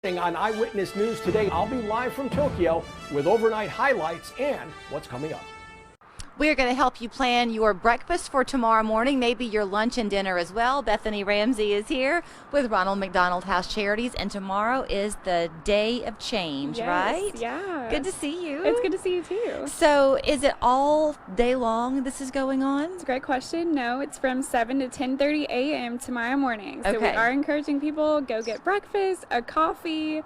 On Eyewitness News today, I'll be live from Tokyo with overnight highlights and what's coming up. We are going to help you plan your breakfast for tomorrow morning, maybe your lunch and dinner as well. Bethany Ramsey is here with Ronald McDonald House Charities, and tomorrow is the day of change, right? Yeah. Good to see you. It's good to see you too. So is it all day long this is going on? It's a great question. No, it's from 7 to 10:30 a.m. tomorrow morning. So we Okay. are encouraging people, go get breakfast, a coffee,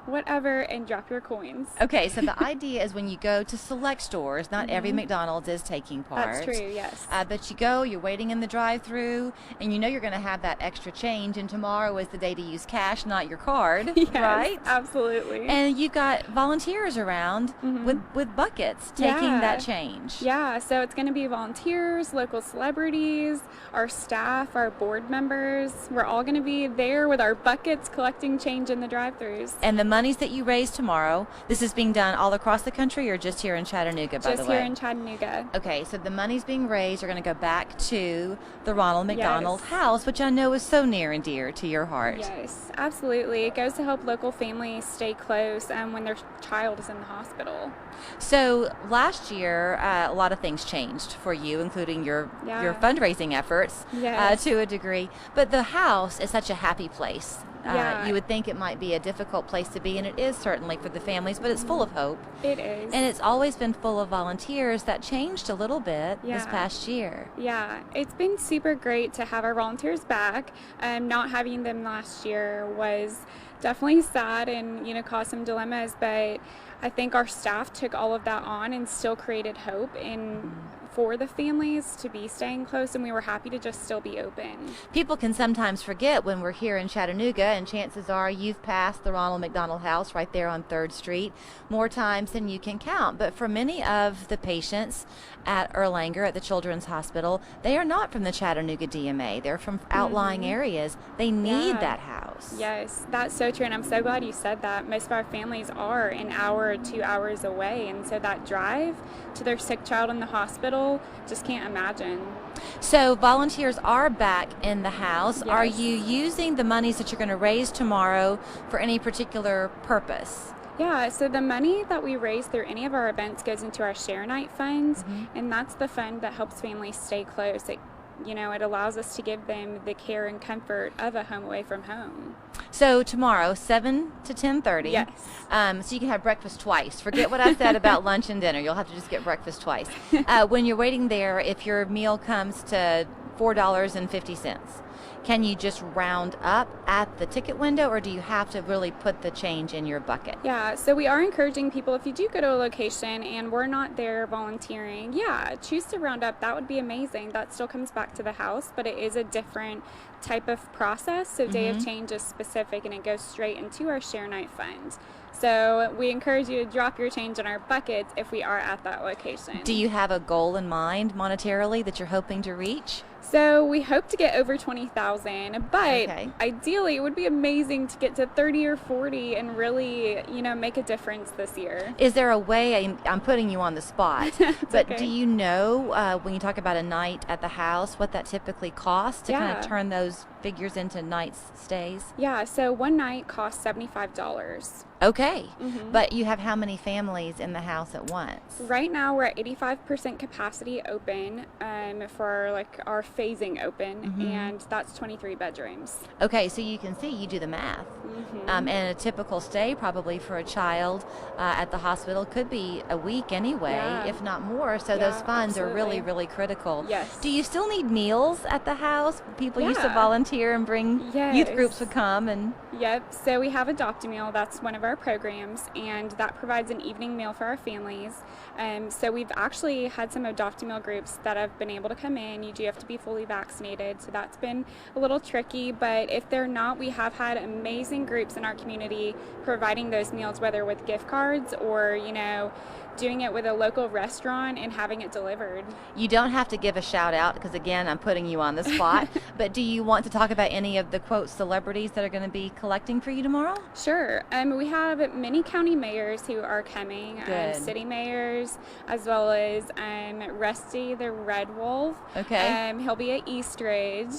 whatever, and drop your coins. Okay, so the idea is when you go to select stores, not every McDonald's is taking part. That's true, yes. But you go, you're waiting in the drive-through, and you know you're going to have that extra change, and tomorrow is the day to use cash, not your card, Yes, right? absolutely. And you've got volunteers around with buckets taking Yeah. that change. Yeah, so it's going to be volunteers, local celebrities, our staff, our board members. We're all going to be there with our buckets collecting change in the drive-thrus. And the monies that you raise tomorrow, this is being done all across the country or just here in Chattanooga, by the way? Just here in Chattanooga. Okay, so the monies being raised are going to go back to the Ronald McDonald Yes. House, which I know is so near and dear to your heart. Yes, absolutely. It goes to help local families stay close when their child is in the hospital. So last year, a lot of things changed for you, including your fundraising efforts Yes. to a degree. But the house is such a happy place. Yeah. You would think it might be a difficult place to be, and it is certainly for the families, but it's full of hope. It is. And it's always been full of volunteers. That changed a little bit this Yeah. past year. Yeah, it's been super great to have our volunteers back. Not having them last year was definitely sad and, caused some dilemmas, but I think our staff took all of that on and still created hope for the families to be staying close, and we were happy to just still be open. People can sometimes forget when we're here in Chattanooga, and chances are you've passed the Ronald McDonald House right there on 3rd Street more times than you can count. But for many of the patients at Erlanger at the Children's Hospital, they are not from the Chattanooga DMA. They're from outlying areas. They need Yeah. that house. Yes, that's so true, and I'm so glad you said that. Most of our families are an hour or 2 hours away, and so that drive to their sick child in the hospital, just can't imagine. So volunteers are back in the house. Yes. Are you using the monies that you're going to raise tomorrow for any particular purpose? Yeah, so the money that we raise through any of our events goes into our Share Night funds, and that's the fund that helps families stay close. It allows us to give them the care and comfort of a home away from home. So tomorrow, 7 to 10:30. Yes. So you can have breakfast twice. Forget what I said about lunch and dinner. You'll have to just get breakfast twice. When you're waiting there, if your meal comes to $4.50, can you just round up at the ticket window, or do you have to really put the change in your bucket? Yeah, so we are encouraging people, if you do go to a location and we're not there volunteering, choose to round up. That would be amazing. That still comes back to the house, but it is a different type of process. So Day of Change is specific, and it goes straight into our Share Night fund. So we encourage you to drop your change in our buckets if we are at that location. Do you have a goal in mind monetarily that you're hoping to reach? So we hope to get over 20,000, but Okay. ideally it would be amazing to get to 30 or 40 and really, make a difference this year. Is there a way, I'm putting you on the spot, but okay. do you know when you talk about a night at the house, what that typically costs to kind of Yeah. turn those figures into night stays? Yeah, so one night costs $75. Okay, but you have how many families in the house at once? Right now we're at 85% capacity open for our phasing open, and that's 23 bedrooms. Okay, so you can see, you do the math. And a typical stay probably for a child at the hospital could be a week anyway, Yeah. if not more. So Yeah, those funds are really, absolutely. really critical. Yes. Do you still need meals at the house? People used to Yeah. volunteer and bring youth Yes. groups would come and Yep, so we have Adopt-A-Meal. That's one of our programs, and that provides an evening meal for our families. So we've actually had some Adopt-A-Meal groups that have been able to come in. You do have to be fully vaccinated, so that's been a little tricky, but if they're not, we have had amazing groups in our community providing those meals, whether with gift cards or, doing it with a local restaurant and having it delivered. You don't have to give a shout out because, again, I'm putting you on the spot. But do you want to talk about any of the, quote, celebrities that are going to be collecting for you tomorrow? Sure. We have many county mayors who are coming, Good. city mayors, as well as Rusty the Red Wolf. Okay. He'll be at East Ridge.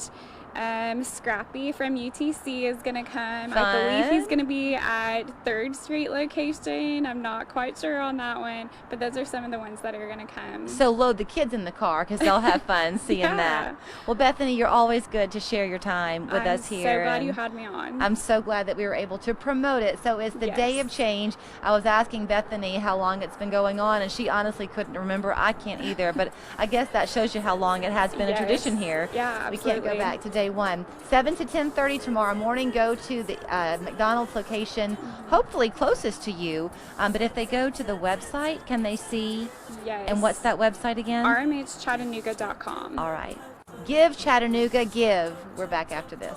Scrappy from UTC is going to come. Fun. I believe he's going to be at 3rd Street location. I'm not quite sure on that one, but those are some of the ones that are going to come. So load the kids in the car because they'll have fun seeing Yeah. that. Well, Bethany, you're always good to share your time with us here. I'm so glad and you had me on. I'm so glad that we were able to promote it. So it's the Day of Change. I was asking Bethany how long it's been going on, and she honestly couldn't remember. I can't either, but I guess that shows you how long it has been a tradition here. Yeah, We absolutely. can't go back to day one. 7 to 10:30 tomorrow morning. Go to the McDonald's location, hopefully closest to you. But if they go to the website, can they see? Yes. And what's that website again? rmhchattanooga.com. All right. Give Chattanooga, give. We're back after this.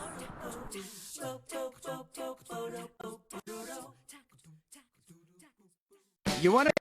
You want to